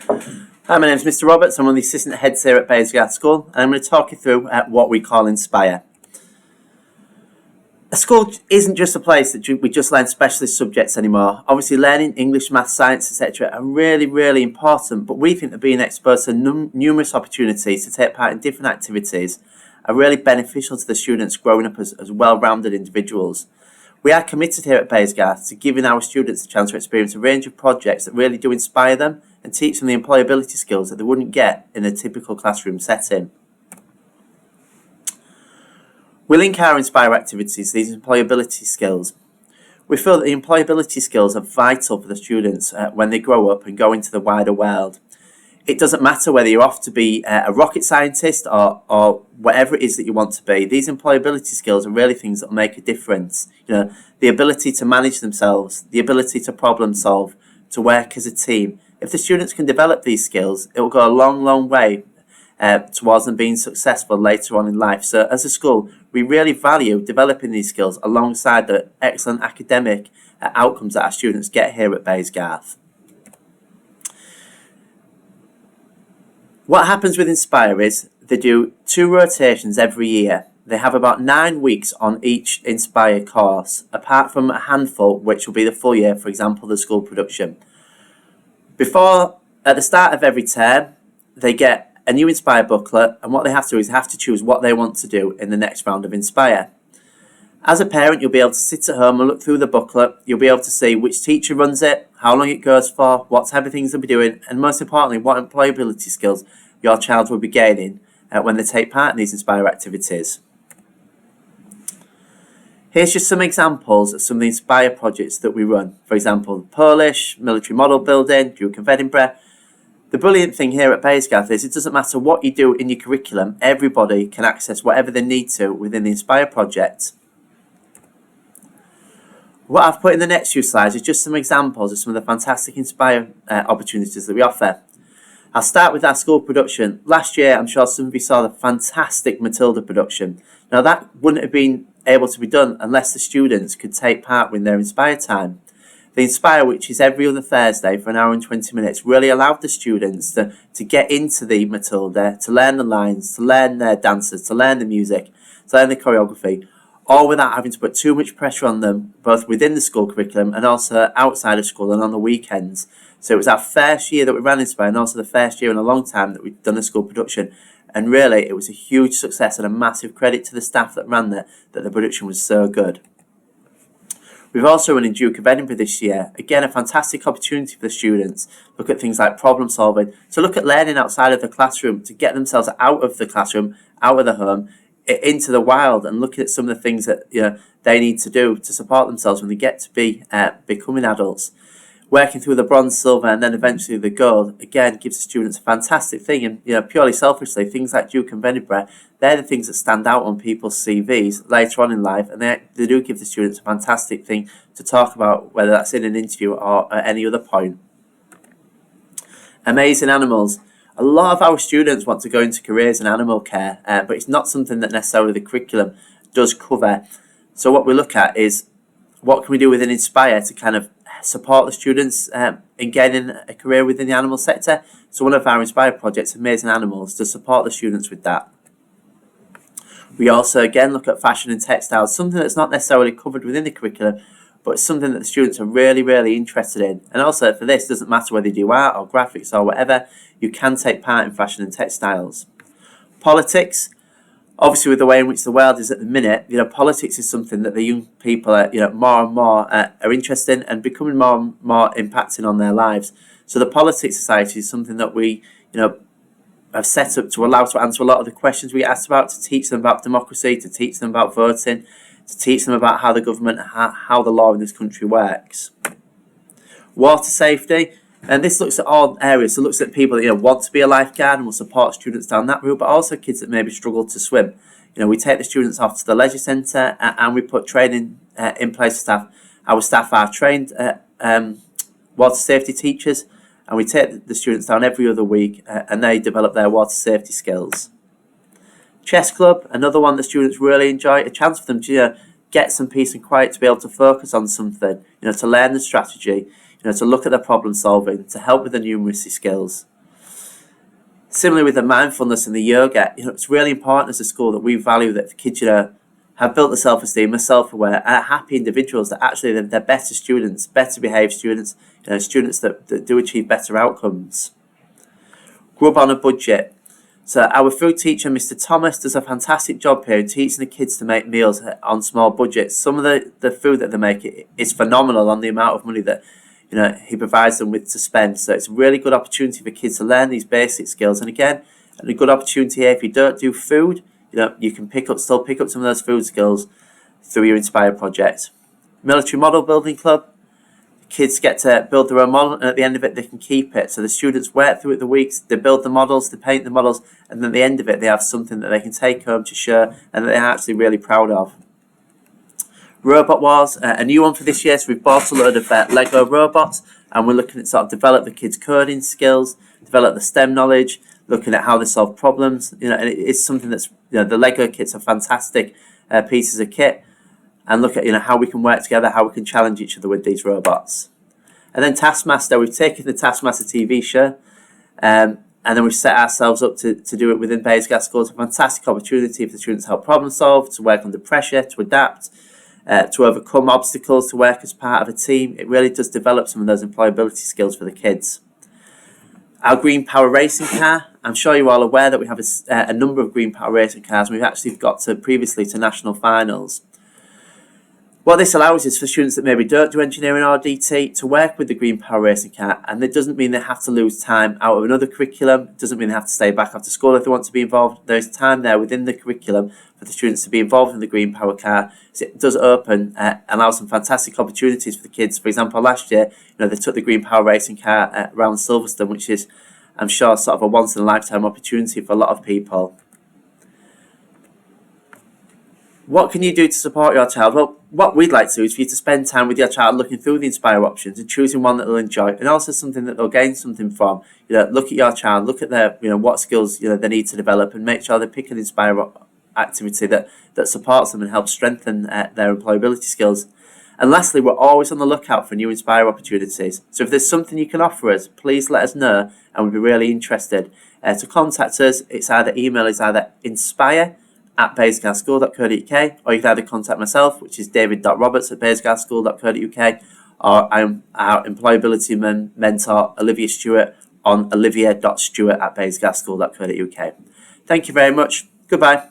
Hi, my name is Mr. Roberts. I'm one of the assistant heads here at Baysgarth School, and I'm going to talk you through what we call Inspire. A school isn't just a place that we just learn specialist subjects anymore. Obviously, learning English, math, science, etc. are really, really important, but we think that being exposed to numerous opportunities to take part in different activities are really beneficial to the students growing up as well-rounded individuals. We are committed here at Baysgarth to giving our students a chance to experience a range of projects that really do inspire them and teach them the employability skills that they wouldn't get in a typical classroom setting. We link our Inspire activities to these employability skills. We feel that the employability skills are vital for the students when they grow up and go into the wider world. It doesn't matter whether you're off to be a rocket scientist or whatever it is that you want to be. These employability skills are really things that will make a difference. The ability to manage themselves, the ability to problem solve, to work as a team. If the students can develop these skills, it will go a long, long way towards them being successful later on in life. So as a school, we really value developing these skills alongside the excellent academic outcomes that our students get here at Baysgarth. What happens with Inspire is they do 2 rotations every year. They have about 9 weeks on each Inspire course, apart from a handful which will be the full year, for example, the school production. At the start of every term, they get a new Inspire booklet, and what they have to do is have to choose what they want to do in the next round of Inspire. As a parent, you'll be able to sit at home and look through the booklet. You'll be able to see which teacher runs it, how long it goes for, what type of things they'll be doing, and most importantly, what employability skills your child will be gaining when they take part in these Inspire activities. Here's just some examples of some of the Inspire projects that we run. For example, Polish, military model building, Duke of Edinburgh. The brilliant thing here at Baysgarth is it doesn't matter what you do in your curriculum, everybody can access whatever they need to within the Inspire project. What I've put in the next few slides is just some examples of some of the fantastic Inspire opportunities that we offer. I'll start with our school production. Last year, I'm sure some of you saw the fantastic Matilda production. Now, that wouldn't have been able to be done unless the students could take part in their Inspire time. The Inspire, which is every other Thursday for an hour and 20 minutes, really allowed the students to get into the Matilda, to learn the lines, to learn their dances, to learn the music, to learn the choreography, all without having to put too much pressure on them, both within the school curriculum and also outside of school and on the weekends. So it was our first year that we ran Inspire, and also the first year in a long time that we'd done a school production. And really, it was a huge success and a massive credit to the staff that ran there that the production was so good. We've also run in Duke of Edinburgh this year. Again, a fantastic opportunity for the students. Look at things like problem solving, to look at learning outside of the classroom, to get themselves out of the classroom, out of the home, into the wild, and look at some of the things that they need to do to support themselves when they get to be becoming adults. Working through the bronze, silver, and then eventually the gold, again, gives the students a fantastic thing. And purely selfishly, things like Duke of Edinburgh, they're the things that stand out on people's CVs later on in life, and they do give the students a fantastic thing to talk about, whether that's in an interview or at any other point. Amazing Animals. A lot of our students want to go into careers in animal care, but it's not something that necessarily the curriculum does cover. So what we look at is, what can we do within Inspire to kind of support the students in gaining a career within the animal sector? So one of our Inspire projects, Amazing Animals, to support the students with that. We also, again, look at fashion and textiles, something that's not necessarily covered within the curriculum, but it's something that the students are really, really interested in. And also for this, it doesn't matter whether you do art or graphics or whatever, you can take part in fashion and textiles. Politics. Obviously, with the way in which the world is at the minute, politics is something that the young people are, more and more are interested in and becoming more and more impacting on their lives. So the Politics Society is something that we, have set up to allow to answer a lot of the questions we get asked about, to teach them about democracy, to teach them about voting, to teach them about how the government, how the law in this country works. Water safety. And this looks at all areas. So it looks at people that want to be a lifeguard and will support students down that route, but also kids that maybe struggle to swim. We take the students off to the leisure centre and we put training in place for staff. Our staff are trained water safety teachers, and we take the students down every other week and they develop their water safety skills. Chess club, another one that students really enjoy, a chance for them to get some peace and quiet to be able to focus on something, to learn the strategy, to look at the problem solving, to help with the numeracy skills. Similarly with the mindfulness and the yoga, it's really important as a school that we value that the kids, have built the self-esteem, are self-aware, and are happy individuals, that actually they're better students, better behaved students, students that do achieve better outcomes. Grub on a budget. So our food teacher, Mr. Thomas, does a fantastic job here in teaching the kids to make meals on small budgets. Some of the food that they make is phenomenal on the amount of money that he provides them with to spend. So it's a really good opportunity for kids to learn these basic skills. And again, a good opportunity here, if you don't do food, you can still pick up some of those food skills through your Inspire project. Military Model Building Club. Kids get to build their own model, and at the end of it, they can keep it. So the students work through it the weeks, they build the models, they paint the models, and then at the end of it, they have something that they can take home to share and that they're actually really proud of. Robot Wars, a new one for this year. So we've bought a load of Lego robots, and we're looking at sort of develop the kids' coding skills, develop the STEM knowledge, looking at how they solve problems. And it's something that's, the Lego kits are fantastic pieces of kit. And look at how we can work together, how we can challenge each other with these robots. And then Taskmaster, we've taken the Taskmaster TV show, and then we've set ourselves up to do it within Baysgar School. It's a fantastic opportunity for the students to help problem solve, to work under pressure, to adapt, to overcome obstacles, to work as part of a team. It really does develop some of those employability skills for the kids. Our Green Power Racing car, I'm sure you're all aware that we have a number of Green Power Racing cars, and we've actually got previously to national finals. What this allows is for students that maybe don't do engineering or DT to work with the Green Power Racing car, and it doesn't mean they have to lose time out of another curriculum. It doesn't mean they have to stay back after school if they want to be involved. There's time there within the curriculum for the students to be involved in the Green Power car. So it does open, allow some fantastic opportunities for the kids. For example, last year, they took the Green Power Racing car around Silverstone, which is, I'm sure, sort of a once-in-a-lifetime opportunity for a lot of people. What can you do to support your child? Well, what we'd like to do is for you to spend time with your child looking through the Inspire options and choosing one that they'll enjoy, and also something that they'll gain something from. Look at your child, look at their, what skills they need to develop, and make sure they pick an Inspire activity that supports them and helps strengthen their employability skills. And lastly, we're always on the lookout for new Inspire opportunities. So if there's something you can offer us, please let us know, and we'd be really interested. To contact us, email is either inspire@baysgarschool.co.uk, or you can either contact myself, which is david.roberts@baysgarschool.co.uk, or I'm our employability mentor, Olivia Stewart, on olivia.stewart@baysgarschool.co.uk. Thank you very much. Goodbye.